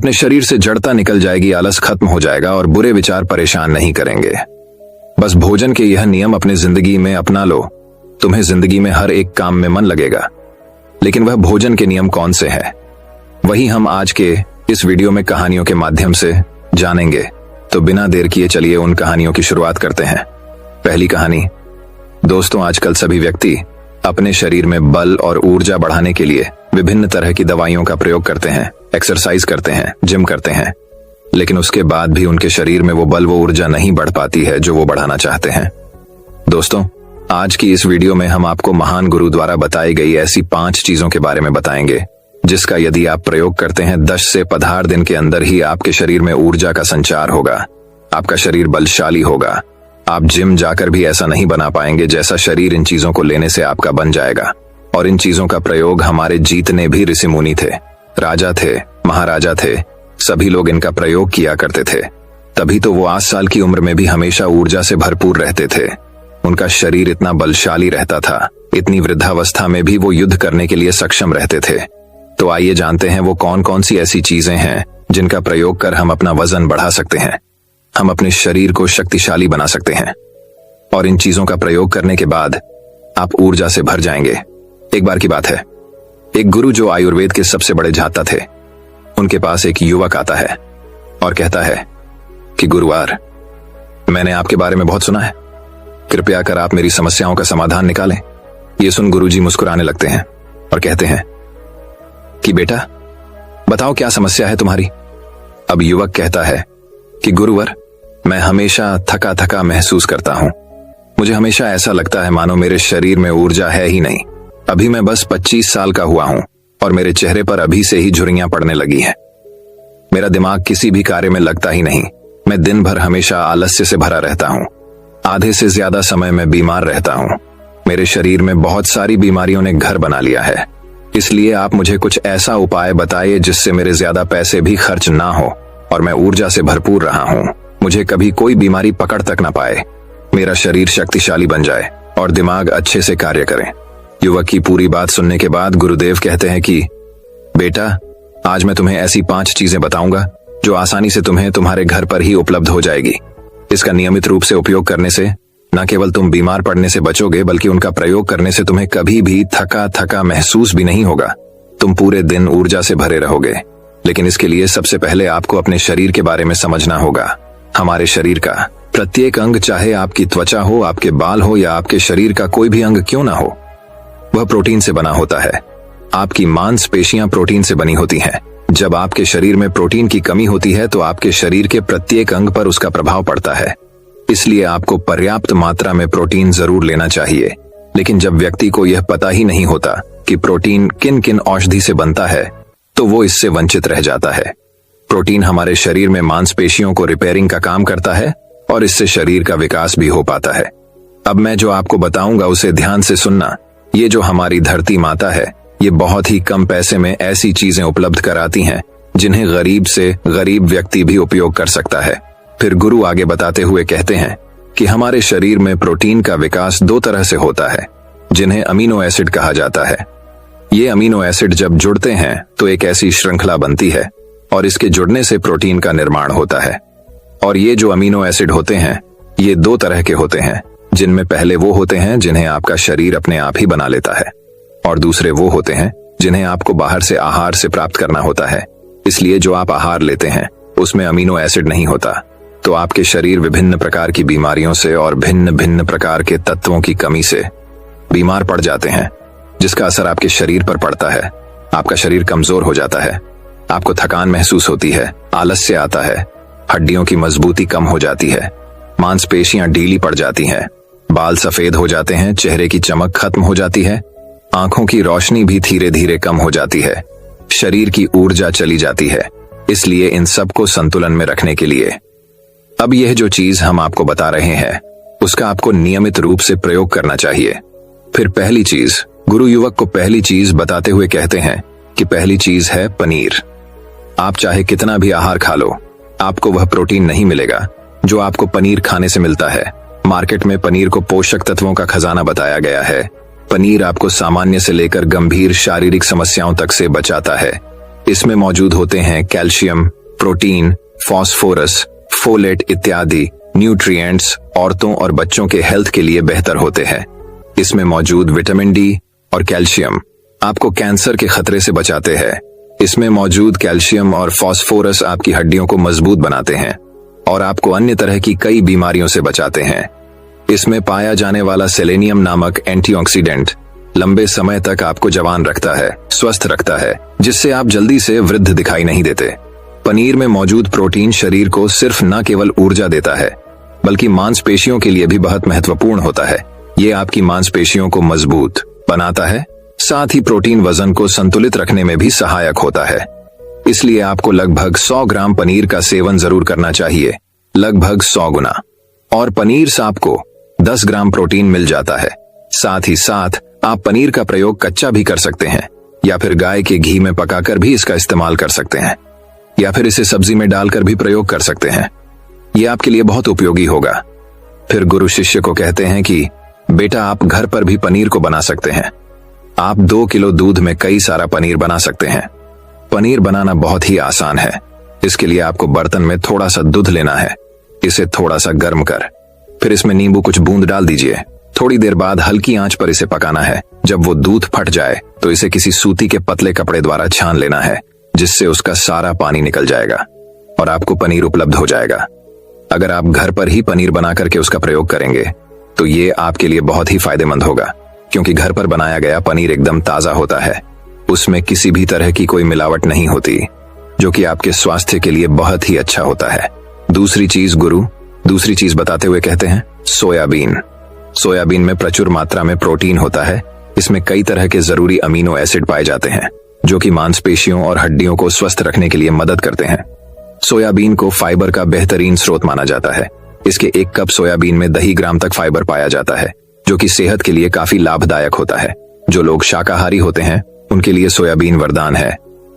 अपने शरीर से जड़ता निकल जाएगी, आलस खत्म हो जाएगा और बुरे विचार परेशान नहीं करेंगे। बस भोजन के यह नियम अपने जिंदगी में अपना लो, तुम्हें जिंदगी में हर एक काम में मन लगेगा। लेकिन वह भोजन के नियम कौन से हैं, वही हम आज के इस वीडियो में कहानियों के माध्यम से जानेंगे। तो बिना देर किए चलिए उन कहानियों की शुरुआत करते हैं। पहली कहानी। दोस्तों, आजकल सभी व्यक्ति अपने शरीर में बल और ऊर्जा बढ़ाने के लिए विभिन्न तरह की दवाइयों का प्रयोग करते हैं, एक्सरसाइज करते हैं, जिम करते हैं, लेकिन उसके बाद भी उनके शरीर में वो बल, वो ऊर्जा नहीं बढ़ पाती है जो वो बढ़ाना चाहते हैं। दोस्तों, आज की इस वीडियो में हम आपको महान गुरु द्वारा बताई गई ऐसी 5 चीजों के बारे में बताएंगे जिसका यदि आप प्रयोग करते हैं 10 से 15 दिन के अंदर ही आपके शरीर में ऊर्जा का संचार होगा, आपका शरीर बलशाली होगा। आप जिम जाकर भी ऐसा नहीं बना पाएंगे जैसा शरीर इन चीजों को लेने से आपका बन जाएगा। और इन चीजों का प्रयोग हमारे जीतने भी ऋषि मुनि थे, राजा थे, महाराजा थे, सभी लोग इनका प्रयोग किया करते थे। तभी तो वो 8 साल की उम्र में भी हमेशा ऊर्जा से भरपूर रहते थे। उनका शरीर इतना बलशाली रहता था, इतनी वृद्धावस्था में भी वो युद्ध करने के लिए सक्षम रहते थे। तो आइए जानते हैं वो कौन कौन सी ऐसी चीजें हैं जिनका प्रयोग कर हम अपना वजन बढ़ा सकते हैं, हम अपने शरीर को शक्तिशाली बना सकते हैं। और इन चीजों का प्रयोग करने के बाद आप ऊर्जा से भर जाएंगे। एक बार की बात है, एक गुरु जो आयुर्वेद के सबसे बड़े झाता थे, उनके पास एक युवक आता है और कहता है कि गुरुवार, मैंने आपके बारे में बहुत सुना है, कृपया कर आप मेरी समस्याओं का समाधान निकालें। ये सुन गुरुजी मुस्कुराने लगते हैं और कहते हैं कि बेटा बताओ क्या समस्या है तुम्हारी। अब युवक कहता है कि गुरुवर, मैं हमेशा थका थका महसूस करता हूं, मुझे हमेशा ऐसा लगता है मानो मेरे शरीर में ऊर्जा है ही नहीं। अभी मैं बस 25 साल का हुआ हूं और मेरे चेहरे पर अभी से ही झुर्रियां पड़ने लगी हैं। मेरा दिमाग किसी भी कार्य में लगता ही नहीं, मैं दिन भर हमेशा आलस्य से भरा रहता हूं, आधे से ज्यादा समय मैं बीमार रहता हूं। मेरे शरीर में बहुत सारी बीमारियों ने घर बना लिया है, इसलिए आप मुझे कुछ ऐसा उपाय बताइए जिससे मेरे ज्यादा पैसे भी खर्च ना हो और मैं ऊर्जा से भरपूर रहा हूं, मुझे कभी कोई बीमारी पकड़ तक ना पाए, मेरा शरीर शक्तिशाली बन जाए और दिमाग अच्छे से कार्य करे। युवक की पूरी बात सुनने के बाद गुरुदेव कहते हैं कि बेटा, आज मैं तुम्हें ऐसी 5 चीजें बताऊंगा जो आसानी से तुम्हें तुम्हारे घर पर ही उपलब्ध हो जाएगी। इसका नियमित रूप से उपयोग करने से न केवल तुम बीमार पड़ने से बचोगे, बल्कि उनका प्रयोग करने से तुम्हें कभी भी थका थका महसूस भी नहीं होगा। तुम पूरे दिन ऊर्जा से भरे रहोगे। लेकिन इसके लिए सबसे पहले आपको अपने शरीर के बारे में समझना होगा। हमारे शरीर का प्रत्येक अंग, चाहे आपकी त्वचा हो, आपके बाल हो या आपके शरीर का कोई भी अंग क्यों ना हो, वह प्रोटीन से बना होता है। आपकी मांसपेशियां प्रोटीन से बनी होती हैं। जब आपके शरीर में प्रोटीन की कमी होती है तो आपके शरीर के प्रत्येक अंग पर उसका प्रभाव पड़ता है। इसलिए आपको पर्याप्त मात्रा में प्रोटीन जरूर लेना चाहिए। लेकिन जब व्यक्ति को यह पता ही नहीं होता कि प्रोटीन किन किन औषधि से बनता है, तो वो इससे वंचित रह जाता है। प्रोटीन हमारे शरीर में मांसपेशियों को रिपेयरिंग का काम करता है और इससे शरीर का विकास भी हो पाता है। अब मैं जो आपको बताऊंगा उसे ध्यान से सुनना। ये जो हमारी धरती माता है, ये बहुत ही कम पैसे में ऐसी चीजें उपलब्ध कराती हैं जिन्हें गरीब से गरीब व्यक्ति भी उपयोग कर सकता है। फिर गुरु आगे बताते हुए कहते हैं कि हमारे शरीर में प्रोटीन का विकास 2 तरह से होता है, जिन्हें अमीनो एसिड कहा जाता है। ये अमीनो एसिड जब जुड़ते हैं तो एक ऐसी श्रृंखला बनती है और इसके जुड़ने से प्रोटीन का निर्माण होता है। और ये जो अमीनो एसिड होते हैं, ये 2 तरह के होते हैं, जिनमें पहले वो होते हैं जिन्हें आपका शरीर अपने आप ही बना लेता है और दूसरे वो होते हैं जिन्हें आपको बाहर से आहार से प्राप्त करना होता है। इसलिए जो आप आहार लेते हैं उसमें अमीनो एसिड नहीं होता, तो आपके शरीर विभिन्न प्रकार की बीमारियों से और भिन्न भिन्न प्रकार के तत्वों की कमी से बीमार पड़ जाते हैं, जिसका असर आपके शरीर पर पड़ता है। आपका शरीर कमजोर हो जाता है, आपको थकान महसूस होती है, आलस्य आता है, हड्डियों की मजबूती कम हो जाती है, मांसपेशियां ढीली पड़ जाती हैं, बाल सफेद हो जाते हैं, चेहरे की चमक खत्म हो जाती है, आंखों की रोशनी भी धीरे धीरे कम हो जाती है, शरीर की ऊर्जा चली जाती है। इसलिए इन सब को संतुलन में रखने के लिए अब यह जो चीज हम आपको बता रहे हैं उसका आपको नियमित रूप से प्रयोग करना चाहिए। फिर पहली चीज, गुरु युवक को पहली चीज बताते हुए कहते हैं कि पहली चीज है पनीर। आप चाहे कितना भी आहार खा लो, आपको वह प्रोटीन नहीं मिलेगा जो आपको पनीर खाने से मिलता है। मार्केट में पनीर को पोषक तत्वों का खजाना बताया गया है। पनीर आपको सामान्य से लेकर गंभीर शारीरिक समस्याओं तक से बचाता है। इसमें मौजूद होते हैं कैल्शियम, प्रोटीन, फास्फोरस, फोलेट इत्यादि न्यूट्रिएंट्स औरतों और बच्चों के हेल्थ के लिए बेहतर होते हैं। इसमें मौजूद विटामिन डी और कैल्शियम आपको कैंसर के खतरे से बचाते हैं। इसमें मौजूद कैल्शियम और फास्फोरस आपकी हड्डियों को मजबूत बनाते हैं और आपको अन्य तरह की कई बीमारियों से बचाते हैं। इसमें पाया जाने वाला सेलेनियम नामक एंटीऑक्सीडेंट लंबे समय तक आपको जवान रखता है, स्वस्थ रखता है, जिससे आप जल्दी से वृद्ध दिखाई नहीं देते। पनीर में मौजूद प्रोटीन शरीर को सिर्फ न केवल ऊर्जा देता है बल्कि मांसपेशियों के लिए भी बहुत महत्वपूर्ण होता है। ये आपकी मांसपेशियों को मजबूत बनाता है, साथ ही प्रोटीन वजन को संतुलित रखने में भी सहायक होता है। इसलिए आपको लगभग 100 ग्राम पनीर का सेवन जरूर करना चाहिए, लगभग 100 गुना। और पनीर से आपको 10 ग्राम प्रोटीन मिल जाता है। साथ ही साथ आप पनीर का प्रयोग कच्चा भी कर सकते हैं या फिर गाय के घी में पकाकर भी इसका इस्तेमाल कर सकते हैं या फिर इसे सब्जी में डालकर भी प्रयोग कर सकते हैं। यह आपके लिए बहुत उपयोगी होगा। फिर गुरु शिष्य को कहते हैं कि बेटा आप घर पर भी पनीर को बना सकते हैं। आप 2 किलो दूध में कई सारा पनीर बना सकते हैं। पनीर बनाना बहुत ही आसान है। इसके लिए आपको बर्तन में थोड़ा सा दूध लेना है, इसे थोड़ा सा गर्म कर फिर इसमें नींबू कुछ बूंद डाल दीजिए। थोड़ी देर बाद हल्की आंच पर इसे पकाना है। जब वो दूध फट जाए तो इसे किसी सूती के पतले कपड़े द्वारा छान लेना है, जिससे उसका सारा पानी निकल जाएगा और आपको पनीर उपलब्ध हो जाएगा। अगर आप घर पर ही पनीर बना करके उसका प्रयोग करेंगे तो ये आपके लिए बहुत ही फायदेमंद होगा, क्योंकि घर पर बनाया गया पनीर एकदम ताजा होता है। उसमें किसी भी तरह की कोई मिलावट नहीं होती, जो कि आपके स्वास्थ्य के लिए बहुत ही अच्छा होता है। दूसरी चीज बताते हुए कहते हैं सोयाबीन। सोयाबीन में प्रचुर मात्रा में प्रोटीन होता है। इसमें कई तरह के जरूरी अमीनो एसिड पाए जाते हैं, जो कि मांसपेशियों और हड्डियों को स्वस्थ रखने के लिए मदद करते हैं। सोयाबीन को फाइबर का बेहतरीन स्रोत माना जाता है। इसके 1 कप सोयाबीन में 10 ग्राम तक फाइबर पाया जाता है, जो कि सेहत के लिए काफी लाभदायक होता है। जो लोग शाकाहारी होते हैं उनके लिए सोयाबीन वरदान है,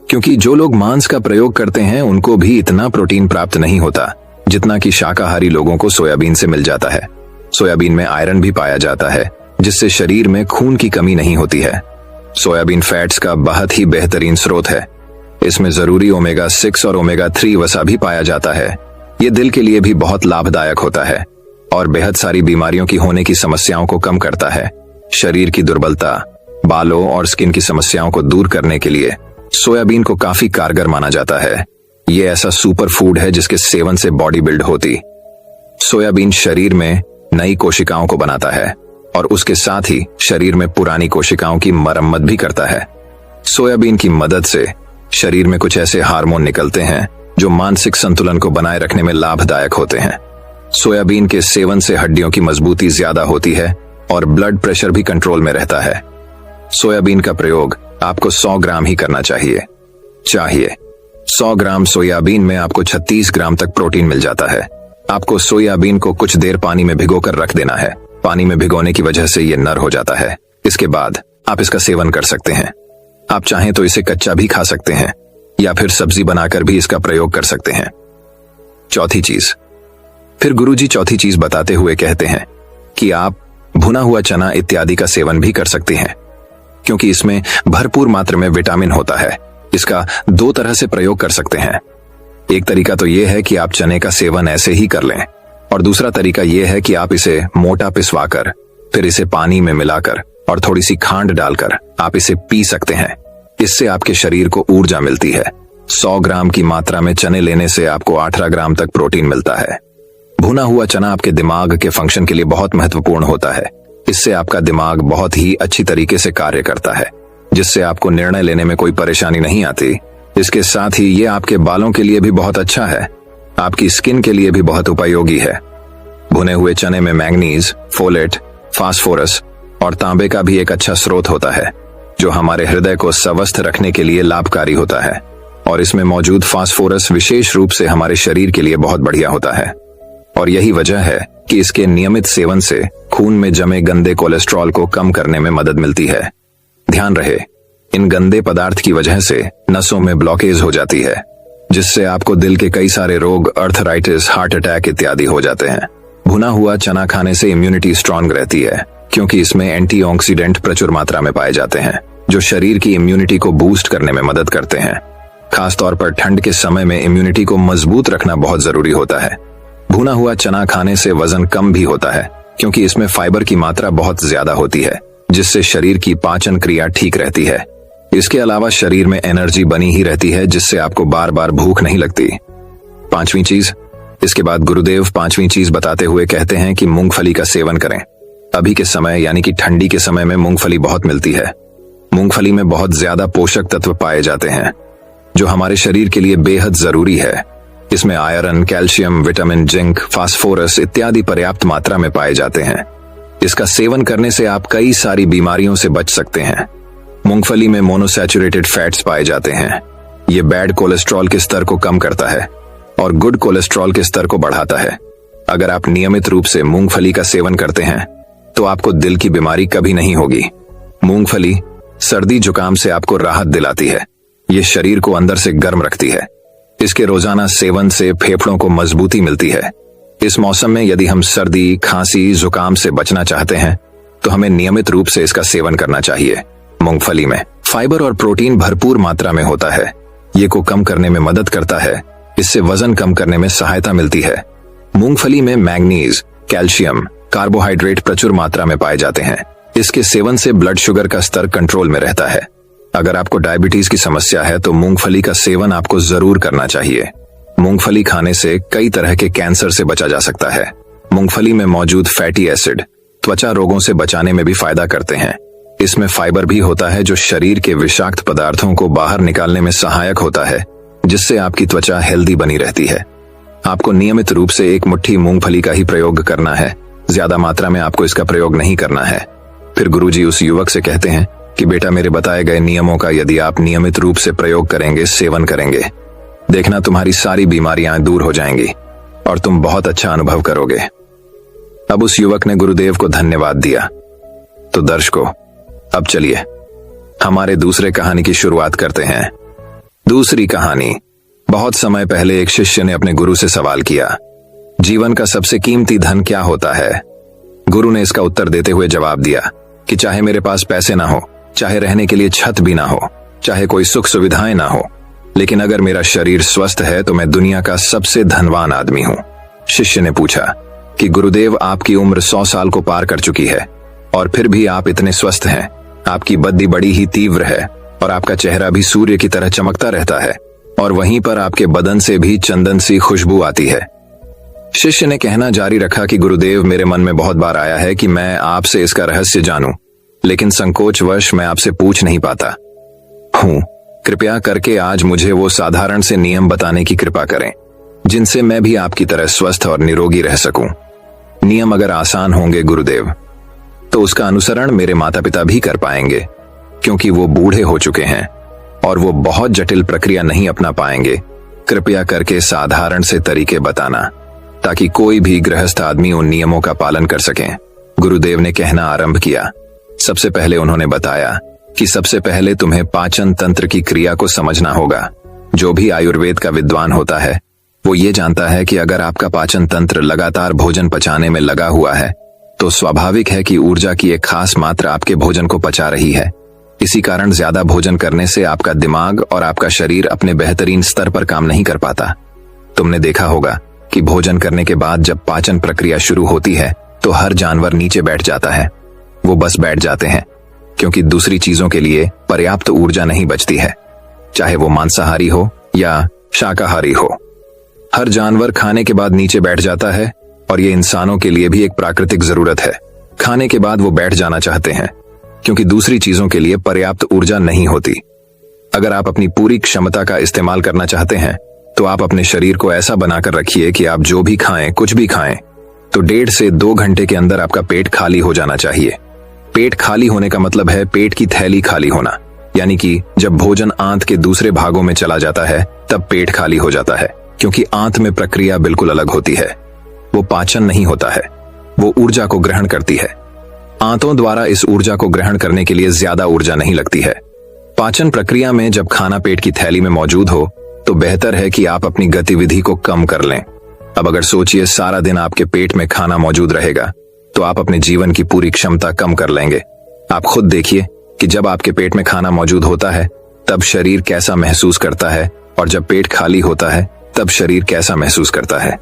क्योंकि जो लोग मांस का प्रयोग करते हैं उनको भी इतना प्रोटीन प्राप्त नहीं होता जितना कि शाकाहारी लोगों को सोयाबीन से मिल जाता है। सोयाबीन में आयरन भी पाया जाता है, जिससे शरीर में खून की कमी नहीं होती है। सोयाबीन फैट्स का बहुत ही बेहतरीन स्रोत है। इसमें जरूरी ओमेगा 6 और ओमेगा 3 वसा भी पाया जाता है। ये दिल के लिए भी बहुत लाभदायक होता है और बेहद सारी बीमारियों की होने की समस्याओं को कम करता है। शरीर की दुर्बलता, बालों और स्किन की समस्याओं को दूर करने के लिए सोयाबीन को काफी कारगर माना जाता है। ये ऐसा सुपर फूड है जिसके सेवन से बॉडी बिल्ड होती। सोयाबीन शरीर में नई कोशिकाओं को बनाता है और उसके साथ ही शरीर में पुरानी कोशिकाओं की मरम्मत भी करता है। सोयाबीन की मदद से शरीर में कुछ ऐसे हार्मोन निकलते हैं जो मानसिक संतुलन को बनाए रखने में लाभदायक होते हैं। सोयाबीन के सेवन से हड्डियों की मजबूती ज्यादा होती है और ब्लड प्रेशर भी कंट्रोल में रहता है। सोयाबीन का प्रयोग आपको 100 ग्राम ही करना चाहिए। 100 ग्राम सोयाबीन में आपको 36 ग्राम तक प्रोटीन मिल जाता है। आपको सोयाबीन को कुछ देर पानी में भिगोकर रख देना है। पानी में भिगोने की वजह से ये नर हो जाता है। इसके बाद आप इसका सेवन कर सकते हैं। आप चाहें तो इसे कच्चा भी खा सकते हैं या फिर सब्जी बनाकर भी इसका प्रयोग कर सकते हैं। फिर गुरुजी चौथी चीज बताते हुए कहते हैं कि आप भुना हुआ चना इत्यादि का सेवन भी कर सकते हैं, क्योंकि इसमें भरपूर मात्रा में विटामिन होता है। इसका 2 तरह से प्रयोग कर सकते हैं। एक तरीका तो यह है कि आप चने का सेवन ऐसे ही कर लें और दूसरा तरीका यह है कि आप इसे मोटा पिसवाकर फिर इसे पानी में मिलाकर और थोड़ी सी खांड डालकर आप इसे पी सकते हैं। इससे आपके शरीर को ऊर्जा मिलती है। 100 ग्राम की मात्रा में चने लेने से आपको 18 ग्राम तक प्रोटीन मिलता है। भुना हुआ चना आपके दिमाग के फंक्शन के लिए बहुत महत्वपूर्ण होता है। इससे आपका दिमाग बहुत ही अच्छी तरीके से कार्य करता है, जिससे आपको निर्णय लेने में कोई परेशानी नहीं आती। इसके साथ ही ये आपके बालों के लिए भी बहुत अच्छा है। आपकी स्किन के लिए भी बहुत उपयोगी है। भुने हुए चने में मैंगनीज, फोलेट, फास्फोरस और तांबे का भी एक अच्छा स्रोत होता है, जो हमारे हृदय को स्वस्थ रखने के लिए लाभकारी होता है। और इसमें मौजूद फास्फोरस विशेष रूप से हमारे शरीर के लिए बहुत बढ़िया होता है। और यही वजह है कि इसके नियमित सेवन से खून में जमे गंदे कोलेस्ट्रॉल को कम करने में मदद मिलती है। ध्यान रहे, इन गंदे पदार्थ की वजह से नसों में ब्लॉकेज हो जाती है, जिससे आपको दिल के कई सारे रोग, अर्थराइटिस, हार्ट अटैक इत्यादि हो जाते हैं। भुना हुआ चना खाने से इम्यूनिटी स्ट्रांग रहती है, क्योंकि इसमें एंटीऑक्सीडेंट प्रचुर मात्रा में पाए जाते हैं, जो शरीर की इम्यूनिटी को बूस्ट करने में मदद करते हैं। खासतौर पर ठंड के समय में इम्यूनिटी को मजबूत रखना बहुत जरूरी होता है। भुना हुआ चना खाने से वजन कम भी होता है, क्योंकि इसमें फाइबर की मात्रा बहुत ज्यादा होती है, जिससे शरीर की पाचन क्रिया ठीक रहती है। इसके अलावा शरीर में एनर्जी बनी ही रहती है, जिससे आपको बार बार भूख नहीं लगती। पांचवी चीज, इसके बाद गुरुदेव पांचवी चीज बताते हुए कहते हैं कि मूंगफली का सेवन करें। अभी के समय यानी कि ठंडी के समय में मूंगफली बहुत मिलती है। मूंगफली में बहुत ज्यादा पोषक तत्व पाए जाते हैं, जो हमारे शरीर के लिए बेहद जरूरी है। इसमें iron, calcium, vitamin, zinc, phosphorus इत्यादि पर्याप्त मात्रा में पाए जाते हैं। इसका सेवन करने से आप कई सारी बीमारियों से बच सकते हैं। मूंगफली में मोनोसैचुरेटेड फैट्स पाए जाते हैं। ये बैड कोलेस्ट्रॉल के स्तर को कम करता है और गुड कोलेस्ट्रॉल के स्तर को बढ़ाता है। अगर आप नियमित रूप से मूंगफली का सेवन करते हैं तो आपको दिल की बीमारी कभी नहीं होगी। मूंगफली सर्दी जुकाम से आपको राहत दिलाती है। ये शरीर को अंदर से गर्म रखती है। इसके रोजाना सेवन से फेफड़ों को मजबूती मिलती है। इस मौसम में यदि हम सर्दी, खांसी, जुकाम से बचना चाहते हैं तो हमें नियमित रूप से इसका सेवन करना चाहिए। मूंगफली में फाइबर और प्रोटीन भरपूर मात्रा में होता है। ये को कम करने में मदद करता है। इससे वजन कम करने में सहायता मिलती है। मूंगफली में मैग्नीज, कैल्शियम, कार्बोहाइड्रेट प्रचुर मात्रा में पाए जाते हैं। इसके सेवन से ब्लड शुगर का स्तर कंट्रोल में रहता है। अगर आपको डायबिटीज की समस्या है तो मूंगफली का सेवन आपको जरूर करना चाहिए। मूंगफली खाने से कई तरह के कैंसर से बचा जा सकता है। मूंगफली में मौजूद फैटी एसिड त्वचा रोगों से बचाने में भी फायदा करते हैं। इसमें फाइबर भी होता है, जो शरीर के विषाक्त पदार्थों को बाहर निकालने में सहायक होता है, जिससे आपकी त्वचा हेल्दी बनी रहती है। आपको नियमित रूप से एक मुट्ठी मूंगफली का ही प्रयोग करना है। ज्यादा मात्रा में आपको इसका प्रयोग नहीं करना है। फिर गुरुजी उस युवक से कहते हैं कि बेटा, मेरे बताए गए नियमों का यदि आप नियमित रूप से प्रयोग करेंगे, सेवन करेंगे, देखना तुम्हारी सारी बीमारियां दूर हो जाएंगी और तुम बहुत अच्छा अनुभव करोगे। अब उस युवक ने गुरुदेव को धन्यवाद दिया। तो दर्शकों, अब चलिए हमारे दूसरे कहानी की शुरुआत करते हैं। दूसरी कहानी। बहुत समय पहले एक शिष्य ने अपने गुरु से सवाल किया, जीवन का सबसे कीमती धन क्या होता है? गुरु ने इसका उत्तर देते हुए जवाब दिया कि चाहे मेरे पास पैसे ना हो, चाहे रहने के लिए छत भी ना हो, चाहे कोई सुख सुविधाएं ना हो, लेकिन अगर मेरा शरीर स्वस्थ है तो मैं दुनिया का सबसे धनवान आदमी हूं। शिष्य ने पूछा कि गुरुदेव, आपकी उम्र 100 साल को पार कर चुकी है और फिर भी आप इतने स्वस्थ हैं। आपकी बद्दी बड़ी ही तीव्र है और आपका चेहरा भी सूर्य की तरह चमकता रहता है और वहीं पर आपके बदन से भी चंदन सी खुशबू आती है। शिष्य ने कहना जारी रखा कि गुरुदेव, मेरे मन में बहुत बार आया है कि मैं आपसे इसका रहस्य जानूं, लेकिन संकोचवश मैं आपसे पूछ नहीं पाता हूं। कृपया करके आज मुझे वो साधारण से नियम बताने की कृपा करें, जिनसे मैं भी आपकी तरह स्वस्थ और निरोगी रह सकूं। नियम अगर आसान होंगे गुरुदेव, तो उसका अनुसरण मेरे माता पिता भी कर पाएंगे, क्योंकि वो बूढ़े हो चुके हैं और वो बहुत जटिल प्रक्रिया नहीं अपना पाएंगे। कृपया करके साधारण से तरीके बताना, ताकि कोई भी गृहस्थ आदमी उन नियमों का पालन कर सके। गुरुदेव ने कहना आरंभ किया। सबसे पहले उन्होंने बताया कि सबसे पहले तुम्हें पाचन तंत्र की क्रिया को समझना होगा। जो भी आयुर्वेद का विद्वान होता है वो ये जानता है कि अगर आपका पाचन तंत्र लगातार भोजन पचाने में लगा हुआ है तो स्वाभाविक है कि ऊर्जा की एक खास मात्रा आपके भोजन को पचा रही है। इसी कारण ज्यादा भोजन करने से आपका दिमाग और आपका शरीर अपने बेहतरीन स्तर पर काम नहीं कर पाता। तुमने देखा होगा कि भोजन करने के बाद जब पाचन प्रक्रिया शुरू होती है तो हर जानवर नीचे बैठ जाता है। वो बस बैठ जाते हैं, क्योंकि दूसरी चीजों के लिए पर्याप्त ऊर्जा नहीं बचती है, चाहे वो मांसाहारी हो या शाकाहारी हो। हर जानवर खाने के बाद नीचे बैठ जाता है और ये इंसानों के लिए भी एक प्राकृतिक जरूरत है। खाने के बाद वो बैठ जाना चाहते हैं, क्योंकि दूसरी चीजों के लिए पर्याप्त ऊर्जा नहीं होती। अगर आप अपनी पूरी क्षमता का इस्तेमाल करना चाहते हैं तो आप अपने शरीर को ऐसा बनाकर रखिए कि आप जो भी खाएं, कुछ भी खाएं, तो 1.5 से 2 घंटे के अंदर आपका पेट खाली हो जाना चाहिए। पेट खाली होने का मतलब है पेट की थैली खाली होना, यानी कि जब भोजन आंत के दूसरे भागों में चला जाता है तब पेट खाली हो जाता है, क्योंकि आंत में प्रक्रिया बिल्कुल अलग होती है। वो पाचन नहीं होता है, वो ऊर्जा को ग्रहण करती है। आंतों द्वारा इस ऊर्जा को ग्रहण करने के लिए ज्यादा ऊर्जा नहीं लगती है। पाचन प्रक्रिया में जब खाना पेट की थैली में मौजूद हो तो बेहतर है कि आप अपनी गतिविधि को कम कर लें। अब अगर सोचिए सारा दिन आपके पेट में खाना मौजूद रहेगा तो आप अपने जीवन की पूरी क्षमता कम कर लेंगे। आप खुद देखिए कि जब आपके पेट में खाना मौजूद होता है तब शरीर कैसा महसूस करता है और जब पेट खाली होता है तब शरीर कैसा महसूस करता है।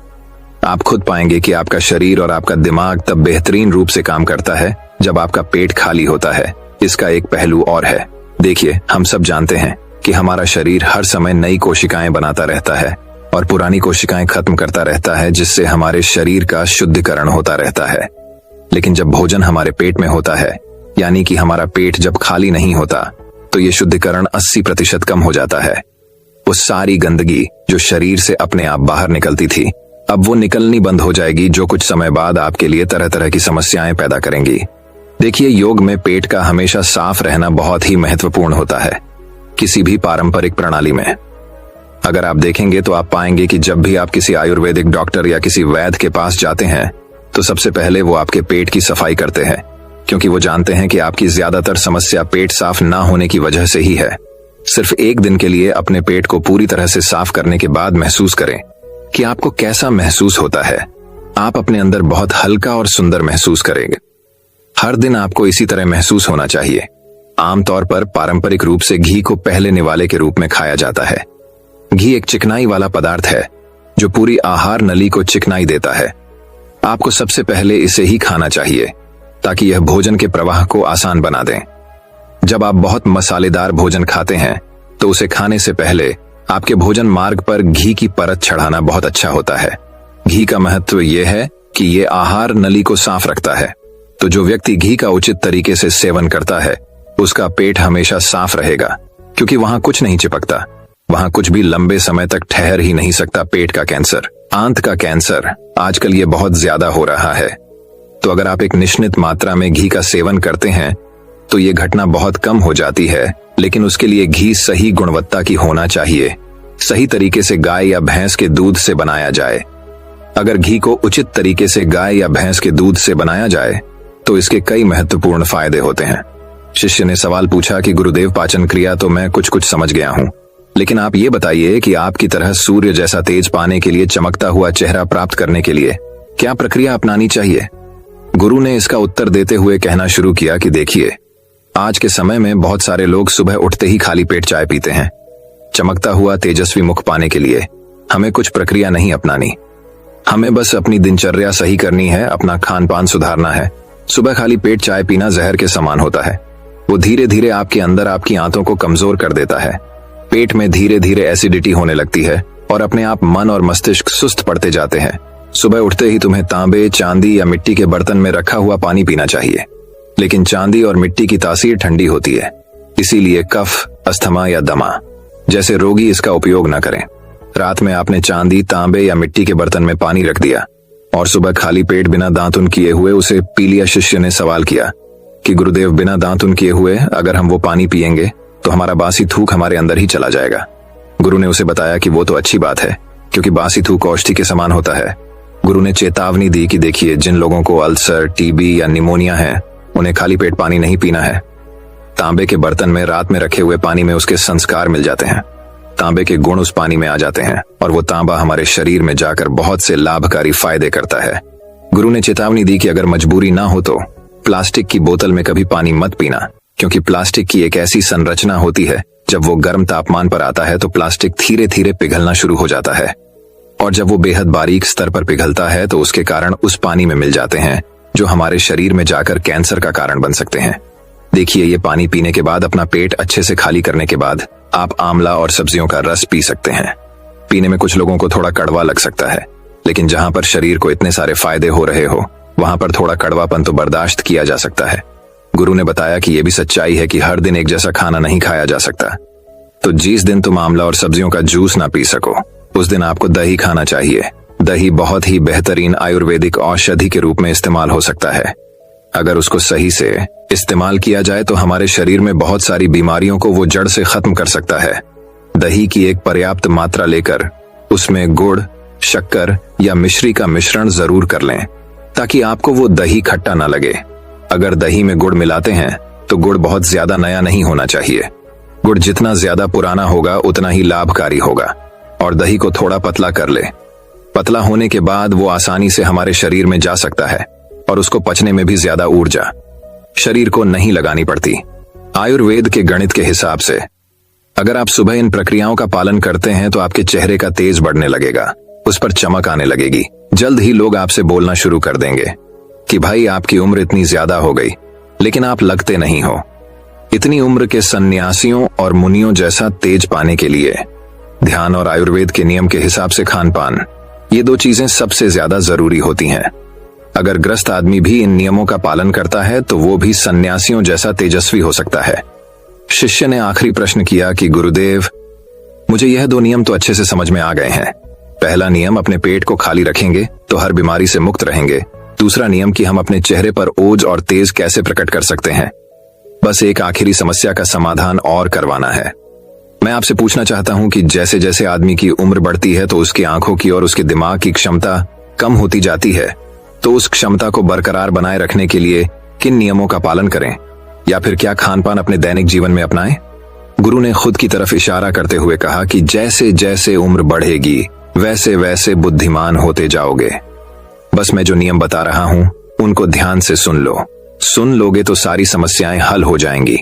आप खुद पाएंगे कि आपका शरीर और आपका दिमाग तब बेहतरीन रूप से काम करता है जब आपका पेट खाली होता है। इसका एक पहलू और है। देखिए, हम सब जानते हैं कि हमारा शरीर हर समय नई कोशिकाएं बनाता रहता है और पुरानी कोशिकाएं खत्म करता रहता है, जिससे हमारे शरीर का शुद्धिकरण होता रहता है। लेकिन जब भोजन हमारे पेट में होता है, यानी कि हमारा पेट जब खाली नहीं होता, तो ये शुद्धिकरण 80% कम हो जाता है। वो सारी गंदगी जो शरीर से अपने आप बाहर निकलती थी, अब वो निकलनी बंद हो जाएगी, जो कुछ समय बाद आपके लिए तरह तरह की समस्याएं पैदा करेंगी। देखिए, योग में पेट का हमेशा साफ रहना बहुत ही महत्वपूर्ण होता है, किसी भी पारंपरिक प्रणाली में। अगर आप देखेंगे तो आप पाएंगे कि जब भी आप किसी आयुर्वेदिक डॉक्टर या किसी वैद्य के पास जाते हैं तो सबसे पहले वो आपके पेट की सफाई करते हैं, क्योंकि वो जानते हैं कि आपकी ज्यादातर समस्या पेट साफ ना होने की वजह से ही है। सिर्फ एक दिन के लिए अपने पेट को पूरी तरह से साफ करने के बाद महसूस करें कि आपको कैसा महसूस होता है। आप अपने अंदर बहुत हल्का और सुंदर महसूस करेंगे। हर दिन आपको इसी तरह महसूस होना चाहिए। आमतौर पर पारंपरिक रूप से घी को पहले निवाले के रूप में खाया जाता है। घी एक चिकनाई वाला पदार्थ है जो पूरी आहार नली को चिकनाई देता है। आपको सबसे पहले इसे ही खाना चाहिए ताकि यह भोजन के प्रवाह को आसान बना दें। जब आप बहुत मसालेदार भोजन खाते हैं तो उसे खाने से पहले आपके भोजन मार्ग पर घी की परत चढ़ाना बहुत अच्छा होता है। घी का महत्व यह है कि यह आहार नली को साफ रखता है, तो जो व्यक्ति घी का उचित तरीके से सेवन करता है उसका पेट हमेशा साफ रहेगा, क्योंकि वहां कुछ नहीं चिपकता, वहां कुछ भी लंबे समय तक ठहर ही नहीं सकता। पेट का कैंसर, आंत का कैंसर आजकल ये बहुत ज्यादा हो रहा है। तो अगर आप एक निश्चित मात्रा में घी का सेवन करते हैं तो ये घटना बहुत कम हो जाती है, लेकिन उसके लिए घी सही गुणवत्ता की होना चाहिए। सही तरीके से गाय या भैंस के दूध से बनाया जाए। अगर घी को उचित तरीके से गाय या भैंस के दूध से बनाया जाए तो इसके कई महत्वपूर्ण फायदे होते हैं। शिष्य ने सवाल पूछा कि गुरुदेव, पाचन क्रिया तो मैं कुछ समझ गया हूं, लेकिन आप ये बताइए कि आपकी तरह सूर्य जैसा तेज पाने के लिए, चमकता हुआ चेहरा प्राप्त करने के लिए क्या प्रक्रिया अपनानी चाहिए? गुरु ने इसका उत्तर देते हुए कहना शुरू किया कि देखिए, आज के समय में बहुत सारे लोग सुबह उठते ही खाली पेट चाय पीते हैं। चमकता हुआ तेजस्वी मुख पाने के लिए हमें कुछ प्रक्रिया नहीं अपनानी। हमें बस अपनी दिनचर्या सही करनी है, अपना खान पान सुधारना है। सुबह खाली पेट चाय पीना जहर के समान होता है। वो धीरे धीरे आपके अंदर आपकी आंतों को कमजोर कर देता है। पेट में धीरे धीरे एसिडिटी होने लगती है और अपने आप मन और मस्तिष्क सुस्त पड़ते जाते हैं। सुबह उठते ही तुम्हें तांबे, चांदी या मिट्टी के बर्तन में रखा हुआ पानी पीना चाहिए, लेकिन चांदी और मिट्टी की तासीर ठंडी होती है, इसीलिए कफ, अस्थमा या दमा जैसे रोगी इसका उपयोग न करें। रात में आपने चांदी, तांबे या मिट्टी के बर्तन में पानी रख दिया और सुबह खाली पेट बिना दांतुन किए हुए उसे पी लिया। शिष्य ने सवाल किया कि गुरुदेव, बिना दांतुन किए हुए अगर हम वो पानी पिएंगे तो हमारा बासी थूक हमारे अंदर ही चला जाएगा। गुरु ने उसे बताया कि वो तो अच्छी बात है, क्योंकि बासी थूक औषधि के समान होता है। गुरु ने चेतावनी दी कि देखिए, जिन लोगों को अल्सर, टीबी या निमोनिया है उन्हें खाली पेट पानी नहीं पीना है। तांबे के बर्तन में रात में रखे हुए पानी में उसके संस्कार मिल जाते हैं। तांबे के गुण उस पानी में आ जाते हैं और वो तांबा हमारे शरीर में जाकर बहुत से लाभकारी फायदे करता है। गुरु ने चेतावनी दी कि अगर मजबूरी ना हो तो प्लास्टिक की बोतल में कभी पानी मत पीना, क्योंकि प्लास्टिक की एक ऐसी संरचना होती है, जब वो गर्म तापमान पर आता है तो प्लास्टिक धीरे धीरे पिघलना शुरू हो जाता है, और जब वो बेहद बारीक स्तर पर पिघलता है तो उसके कारण उस पानी में मिल जाते हैं, जो हमारे शरीर में जाकर कैंसर का कारण बन सकते हैं। देखिए, ये पानी पीने के बाद, अपना पेट अच्छे से खाली करने के बाद आप आंवला और सब्जियों का रस पी सकते हैं। पीने में कुछ लोगों को थोड़ा कड़वा लग सकता है, लेकिन जहां पर शरीर को इतने सारे फायदे हो रहे हो वहां पर थोड़ा कड़वापन तो बर्दाश्त किया जा सकता है। गुरु ने बताया कि यह भी सच्चाई है कि हर दिन एक जैसा खाना नहीं खाया जा सकता। तो जिस दिन तुम आंवला और सब्जियों का जूस ना पी सको, उस दिन आपको दही खाना चाहिए। दही बहुत ही बेहतरीन आयुर्वेदिक औषधि के रूप में इस्तेमाल हो सकता है। अगर उसको सही से इस्तेमाल किया जाए तो हमारे शरीर में बहुत सारी बीमारियों को वो जड़ से खत्म कर सकता है। दही की एक पर्याप्त मात्रा लेकर उसमें गुड़, शक्कर या मिश्री का मिश्रण जरूर कर लें, ताकि आपको वो दही खट्टा ना लगे। अगर दही में गुड़ मिलाते हैं तो गुड़ बहुत ज्यादा नया नहीं होना चाहिए। गुड़ जितना ज्यादा पुराना होगा उतना ही लाभकारी होगा। और दही को थोड़ा पतला कर ले। पतला होने के बाद वो आसानी से हमारे शरीर में जा सकता है और उसको पचने में भी ज्यादा ऊर्जा शरीर को नहीं लगानी पड़ती। आयुर्वेद के गणित के हिसाब से अगर आप सुबह इन प्रक्रियाओं का पालन करते हैं तो आपके चेहरे का तेज बढ़ने लगेगा, उस पर चमक आने लगेगी। जल्द ही लोग आपसे बोलना शुरू कर देंगे कि भाई आपकी उम्र इतनी ज्यादा हो गई, लेकिन आप लगते नहीं हो। इतनी उम्र के सन्यासियों और मुनियों जैसा तेज पाने के लिए ध्यान और आयुर्वेद के नियम के हिसाब से खान पान, ये दो चीजें सबसे ज्यादा जरूरी होती हैं। अगर ग्रस्त आदमी भी इन नियमों का पालन करता है तो वो भी सन्यासियों जैसा तेजस्वी हो सकता है। शिष्य ने आखिरी प्रश्न किया कि गुरुदेव, मुझे यह दो नियम तो अच्छे से समझ में आ गए हैं। पहला नियम, अपने पेट को खाली रखेंगे तो हर बीमारी से मुक्त रहेंगे। दूसरा नियम कि हम अपने चेहरे पर ओज और तेज कैसे प्रकट कर सकते हैं। बस एक आखिरी समस्या का समाधान और करवाना है। मैं आपसे पूछना चाहता हूं कि जैसे जैसे आदमी की उम्र बढ़ती है तो उसकी आंखों की और उसके दिमाग की क्षमता कम होती जाती है, तो उस क्षमता को बरकरार बनाए रखने के लिए किन नियमों का पालन करें, या फिर क्या खान पान अपने दैनिक जीवन में अपनाएं? गुरु ने खुद की तरफ इशारा करते हुए कहा कि जैसे जैसे उम्र बढ़ेगी वैसे वैसे बुद्धिमान होते जाओगे। बस मैं जो नियम बता रहा हूं उनको ध्यान से सुन लो। सुन लोगे तो सारी समस्याएं हल हो जाएंगी।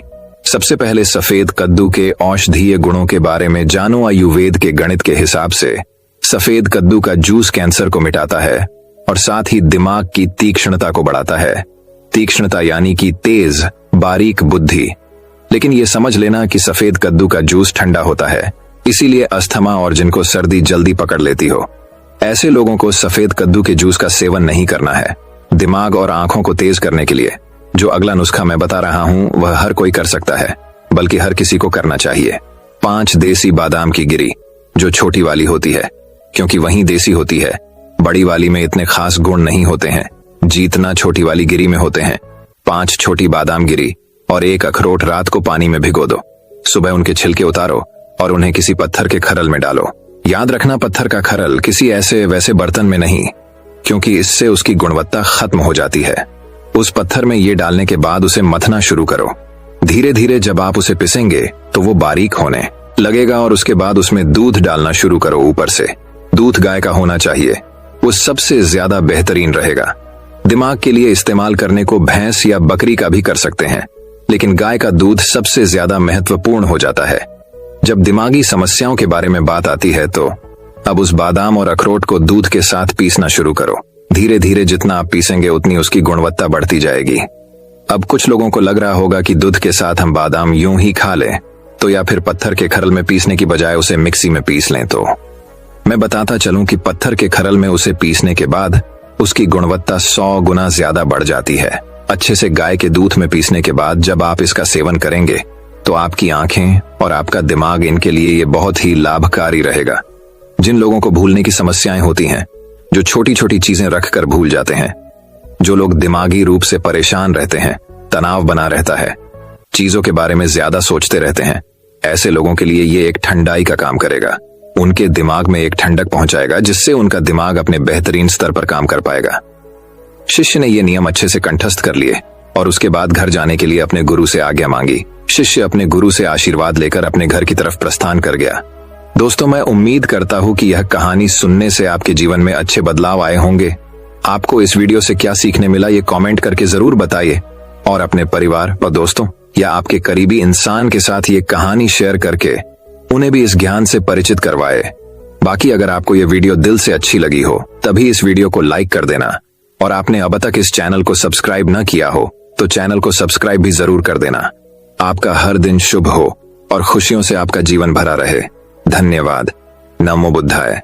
सबसे पहले सफेद कद्दू के औषधीय गुणों के बारे में जानो। आयुर्वेद के गणित के हिसाब से सफेद कद्दू का जूस कैंसर को मिटाता है और साथ ही दिमाग की तीक्ष्णता को बढ़ाता है। तीक्ष्णता यानी कि तेज बारीक बुद्धि। लेकिन यह समझ लेना कि सफेद कद्दू का जूस ठंडा होता है, इसीलिए अस्थमा और जिनको सर्दी जल्दी पकड़ लेती हो, ऐसे लोगों को सफेद कद्दू के जूस का सेवन नहीं करना है। दिमाग और आंखों को तेज करने के लिए जो अगला नुस्खा मैं बता रहा हूं वह हर कोई कर सकता है, बल्कि हर किसी को करना चाहिए। 5 देसी बादाम की गिरी, जो छोटी वाली होती है, क्योंकि वही देसी होती है। बड़ी वाली में इतने खास गुण नहीं होते हैं जितना छोटी वाली गिरी में होते हैं। 5 छोटी बादाम गिरी और 1 अखरोट रात को पानी में भिगो दो। सुबह उनके छिलके उतारो और उन्हें किसी पत्थर के खरल में डालो। याद रखना, पत्थर का खरल किसी ऐसे वैसे बर्तन में नहीं, क्योंकि इससे उसकी गुणवत्ता खत्म हो जाती है। उस पत्थर में ये डालने के बाद उसे मथना शुरू करो। धीरे धीरे जब आप उसे पिसेंगे तो वो बारीक होने लगेगा और उसके बाद उसमें दूध डालना शुरू करो। ऊपर से दूध गाय का होना चाहिए, वो सबसे ज्यादा बेहतरीन रहेगा। दिमाग के लिए इस्तेमाल करने को भैंस या बकरी का भी कर सकते हैं, लेकिन गाय का दूध सबसे ज्यादा महत्वपूर्ण हो जाता है। जब दिमागी समस्याओं के बारे में बात आती है तो अब उस बादाम और अखरोट को दूध के साथ पीसना शुरू करो। धीरे धीरे जितना आप पीसेंगे उतनी उसकी गुणवत्ता बढ़ती जाएगी। अब कुछ लोगों को लग रहा होगा कि दूध के साथ हम बादाम यूं ही खा लें तो, या फिर पत्थर के खरल में पीसने की बजाय उसे मिक्सी में पीस लें तो। मैं बताता चलूं कि पत्थर के खरल में उसे पीसने के बाद उसकी गुणवत्ता 100 गुना ज्यादा बढ़ जाती है। अच्छे से गाय के दूध में पीसने के बाद जब आप इसका सेवन करेंगे तो आपकी आंखें और आपका दिमाग, इनके लिए ये बहुत ही लाभकारी रहेगा। जिन लोगों को भूलने की समस्याएं होती हैं, जो छोटी छोटी चीजें रखकर भूल जाते हैं, जो लोग दिमागी रूप से परेशान रहते हैं, तनाव बना रहता है, चीजों के बारे में ज्यादा सोचते रहते हैं, ऐसे लोगों के लिए ये एक ठंडाई का काम करेगा। उनके दिमाग में एक ठंडक पहुंचाएगा जिससे उनका दिमाग अपने बेहतरीन स्तर पर काम कर पाएगा। शिष्य ने ये नियम अच्छे से कंठस्थ कर लिए और उसके बाद घर जाने के लिए अपने गुरु से आज्ञा मांगी। शिष्य अपने गुरु से आशीर्वाद लेकर अपने घर की तरफ प्रस्थान कर गया। दोस्तों, मैं उम्मीद करता हूं कि यह कहानी सुनने से आपके जीवन में अच्छे बदलाव आए होंगे। आपको इस वीडियो से क्या सीखने मिला ये कमेंट करके जरूर बताइए और अपने परिवार और दोस्तों या आपके करीबी इंसान के साथ ये कहानी शेयर करके उन्हें भी इस ज्ञान से परिचित करवाए। बाकी अगर आपको ये वीडियो दिल से अच्छी लगी हो तभी इस वीडियो को लाइक कर देना, और आपने अब तक इस चैनल को सब्सक्राइब न किया हो तो चैनल को सब्सक्राइब भी जरूर कर देना। आपका हर दिन शुभ हो और खुशियों से आपका जीवन भरा रहे। धन्यवाद। नमो बुद्धाय।